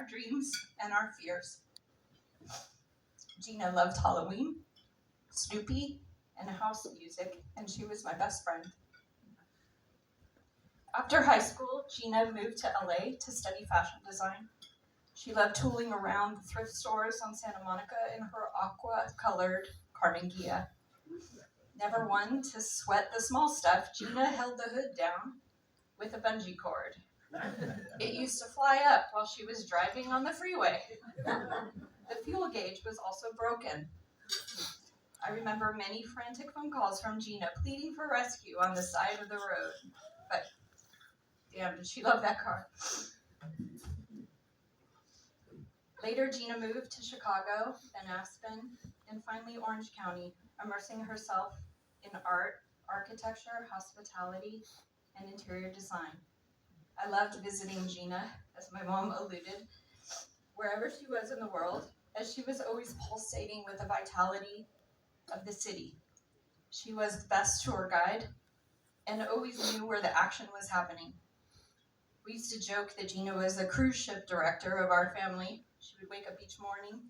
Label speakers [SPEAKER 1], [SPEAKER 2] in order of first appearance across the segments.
[SPEAKER 1] our dreams and our fears. Gina loved Halloween, Snoopy, and house music, and she was my best friend. After high school, Gina moved to LA to study fashion design. She loved tooling around the thrift stores on Santa Monica in her aqua-colored Carmen Ghia. Never one to sweat the small stuff, Gina held the hood down with a bungee cord. It used to fly up while she was driving on the freeway. The fuel gauge was also broken. I remember many frantic phone calls from Gina pleading for rescue on the side of the road. But damn, did she love that car. Later, Gina moved to Chicago, then Aspen, and finally Orange County, immersing herself in art, architecture, hospitality, and interior design. I loved visiting Gina, as my mom alluded, wherever she was in the world, as she was always pulsating with the vitality of the city. She was the best tour guide and always knew where the action was happening. We used to joke that Gina was the cruise ship director of our family. She would wake up each morning,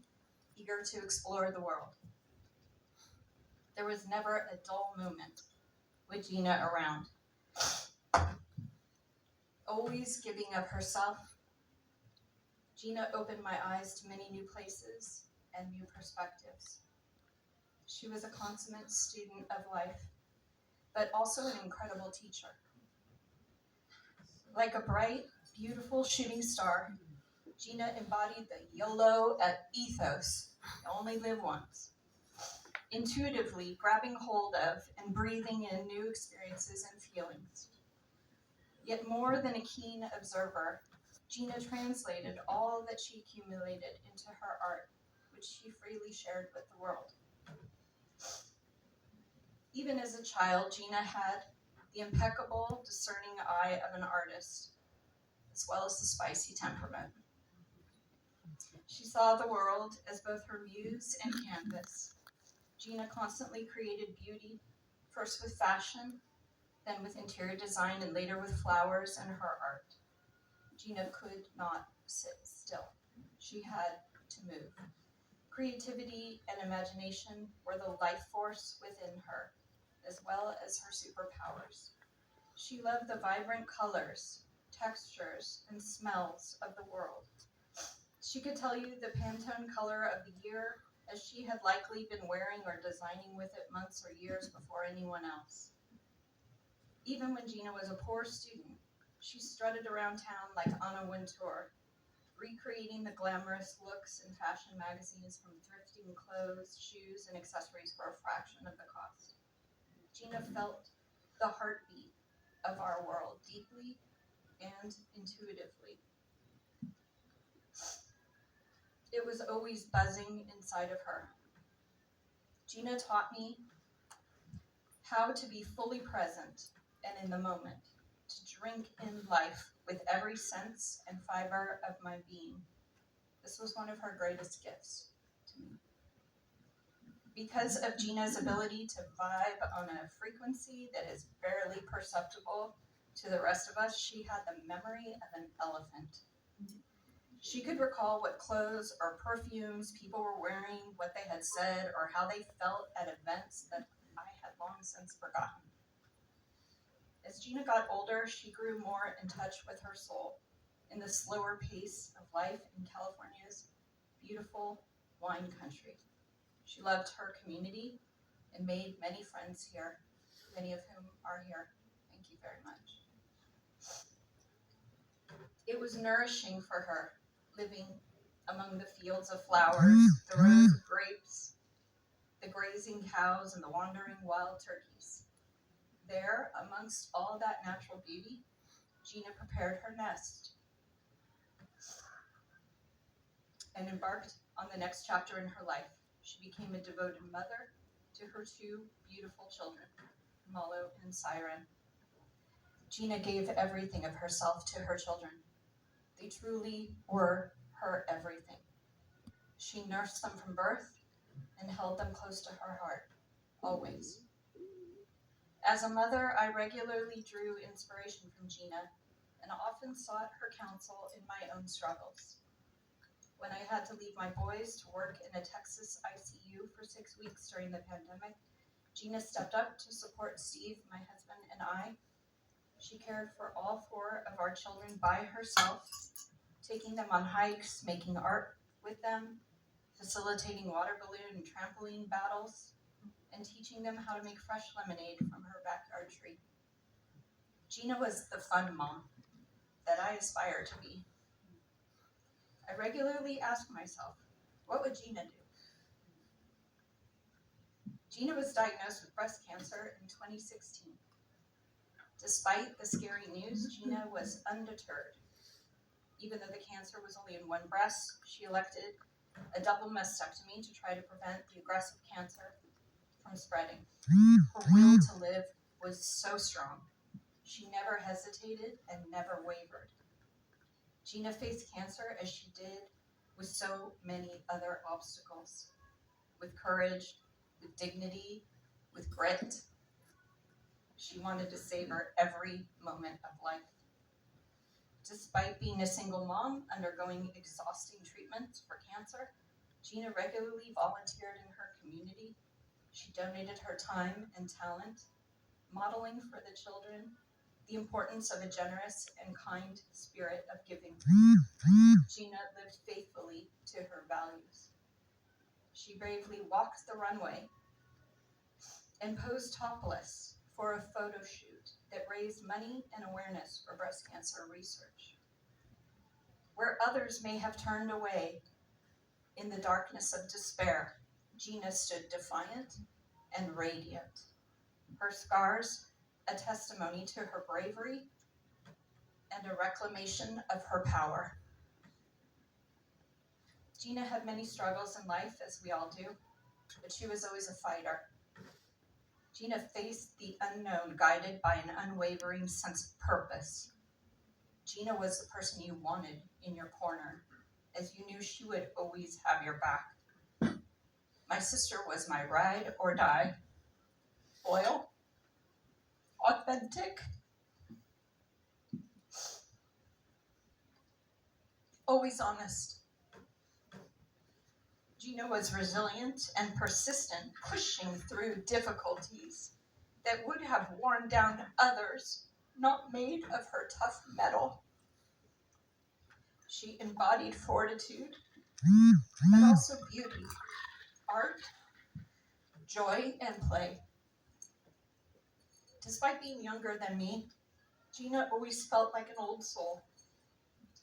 [SPEAKER 1] eager to explore the world. There was never a dull moment with Gina around. Always giving of herself, Gina opened my eyes to many new places and new perspectives. She was a consummate student of life, but also an incredible teacher. Like a bright, beautiful shooting star, Gina embodied the YOLO ethos, you only live once, intuitively grabbing hold of and breathing in new experiences and feelings. Yet more than a keen observer, Gina translated all that she accumulated into her art, which she freely shared with the world. Even as a child, Gina had the impeccable, discerning eye of an artist, as well as the spicy temperament. She saw the world as both her muse and canvas. Gina constantly created beauty, first with fashion, then with interior design, and later with flowers and her art. Gina could not sit still. She had to move. Creativity and imagination were the life force within her, as well as her superpowers. She loved the vibrant colors, textures, and smells of the world. She could tell you the Pantone color of the year, as she had likely been wearing or designing with it months or years before anyone else. Even when Gina was a poor student, she strutted around town like Anna Wintour, recreating the glamorous looks in fashion magazines from thrifting clothes, shoes, and accessories for a fraction of the cost. Gina felt the heartbeat of our world deeply and intuitively. It was always buzzing inside of her. Gina taught me how to be fully present and in the moment, to drink in life with every sense and fiber of my being. This was one of her greatest gifts to me. Because of Gina's ability to vibe on a frequency that is barely perceptible to the rest of us, she had the memory of an elephant. She could recall what clothes or perfumes people were wearing, what they had said, or how they felt at events that I had long since forgotten. As Gina got older, she grew more in touch with her soul in the slower pace of life in California's beautiful wine country. She loved her community and made many friends here, many of whom are here. Thank you very much. It was nourishing for her, living among the fields of flowers, the rows of grapes, the grazing cows, and the wandering wild turkeys. There, amongst all that natural beauty, Gina prepared her nest and embarked on the next chapter in her life. She became a devoted mother to her two beautiful children, Malo and Siren. Gina gave everything of herself to her children. They truly were her everything. She nursed them from birth and held them close to her heart, always. As a mother, I regularly drew inspiration from Gina and often sought her counsel in my own struggles. When I had to leave my boys to work in a Texas ICU for 6 weeks during the pandemic, Gina stepped up to support Steve, my husband, and I. She cared for all 4 of our children by herself, taking them on hikes, making art with them, facilitating water balloon and trampoline battles, and teaching them how to make fresh lemonade from her backyard tree. Gina was the fun mom that I aspire to be. I regularly ask myself, what would Gina do? Gina was diagnosed with breast cancer in 2016. Despite the scary news, Gina was undeterred. Even though the cancer was only in one breast, she elected a double mastectomy to try to prevent the aggressive cancer from spreading. Her will to live was so strong. She never hesitated and never wavered. Gina faced cancer as she did with so many other obstacles, with courage, with dignity, with grit. She wanted to savor every moment of life. Despite being a single mom undergoing exhausting treatments for cancer, Gina regularly volunteered in her community. She donated her time and talent, modeling for the children the importance of a generous and kind spirit of giving. Gina lived faithfully to her values. She bravely walked the runway and posed topless for a photo shoot that raised money and awareness for breast cancer research. Where others may have turned away in the darkness of despair, Gina stood defiant and radiant. Her scars, a testimony to her bravery and a reclamation of her power. Gina had many struggles in life, as we all do, but she was always a fighter. Gina faced the unknown, guided by an unwavering sense of purpose. Gina was the person you wanted in your corner, as you knew she would always have your back. My sister was my ride or die. Loyal, authentic, always honest. Gina was resilient and persistent, pushing through difficulties that would have worn down others, not made of her tough metal. She embodied fortitude, but also beauty, art, joy, and play. Despite being younger than me, Gina always felt like an old soul.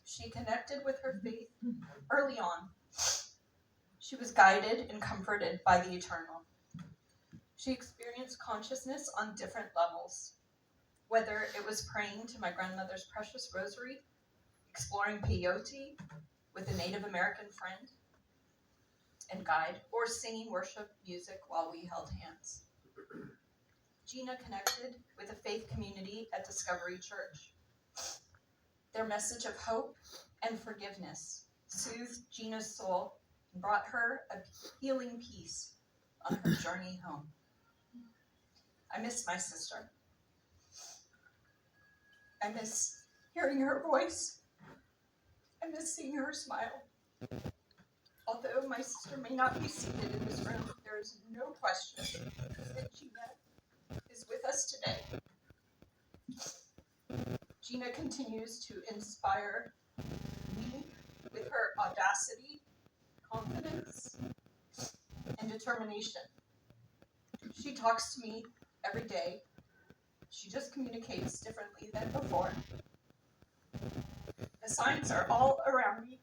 [SPEAKER 1] She connected with her faith early on. She was guided and comforted by the eternal. She experienced consciousness on different levels, whether it was praying to my grandmother's precious rosary, exploring peyote with a Native American friend and guide, or singing worship music while we held hands. Gina connected with a faith community at Discovery Church. Their message of hope and forgiveness soothed Gina's soul and brought her a healing peace on her journey home. I miss my sister. I miss hearing her voice. I miss seeing her smile. Although my sister may not be seated in this room, there is no question that Gina is with us today. Gina continues to inspire me with her audacity, confidence, and determination. She talks to me every day. She just communicates differently than before. The signs are all around me.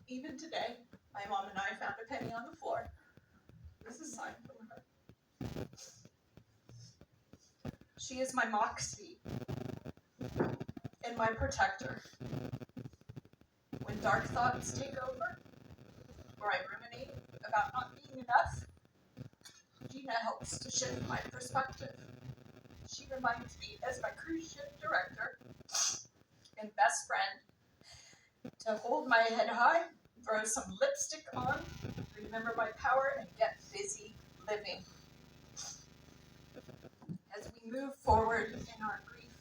[SPEAKER 1] Even today, my mom and I found a penny on the floor. This is a sign from her. She is my moxie and my protector. When dark thoughts take over, or I ruminate about not being enough, Gina helps to shift my perspective. She reminds me, as my cruise ship director and best friend, to hold my head high, throw some lipstick on, remember my power, and get busy living. As we move forward in our grief,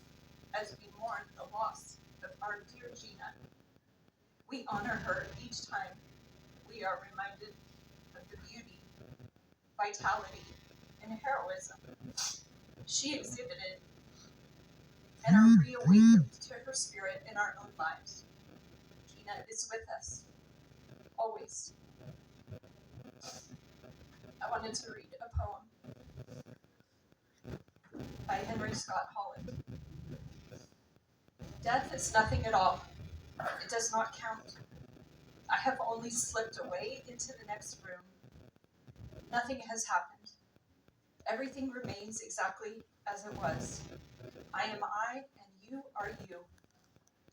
[SPEAKER 1] as we mourn the loss of our dear Gina, We honor her each time we are reminded of the beauty, vitality, and heroism she exhibited and are reawakened to her spirit in our own lives. Gina is with us, always. I wanted to read a poem by Henry Scott Holland. Death is nothing at all. It does not count. I have only slipped away into the next room. Nothing has happened. Everything remains exactly as it was. I am I, and you are you.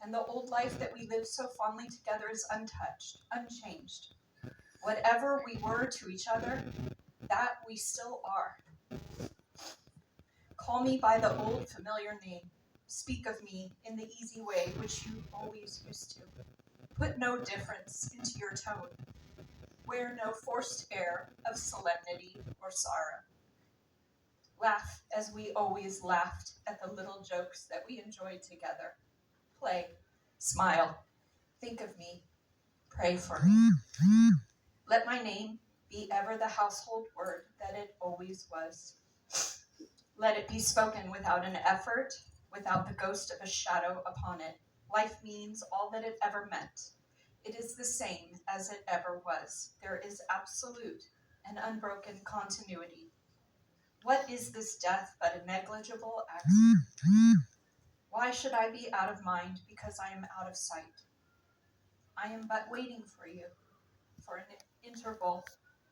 [SPEAKER 1] And the old life that we lived so fondly together is untouched, unchanged. Whatever we were to each other, that we still are. Call me by the old familiar name. Speak of me in the easy way which you always used to. Put no difference into your tone. Wear no forced air of solemnity or sorrow. Laugh as we always laughed at the little jokes that we enjoyed together. Play, smile, think of me, pray for me. Let my name be ever the household word that it always was. Let it be spoken without an effort, without the ghost of a shadow upon it. Life means all that it ever meant. It is the same as it ever was. There is absolute and unbroken continuity. What is this death but a negligible accident? Why should I be out of mind because I am out of sight? I am but waiting for you, for an interval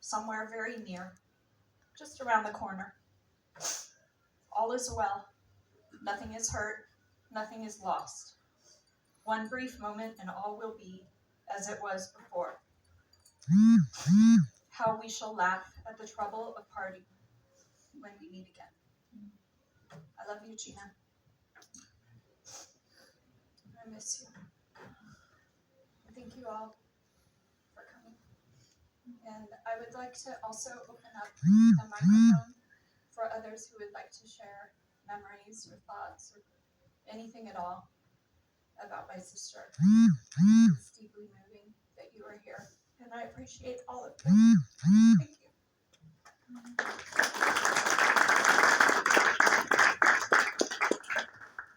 [SPEAKER 1] somewhere very near, just around the corner. All is well. Nothing is hurt. Nothing is lost. One brief moment and all will be as it was before. How we shall laugh at the trouble of parting when we meet again. I love you, Gina. I miss you. Thank you all for coming. And I would like to also open up the microphone for others who would like to share memories or thoughts or anything at all about my sister. It's deeply moving that you are here, and I appreciate all of you.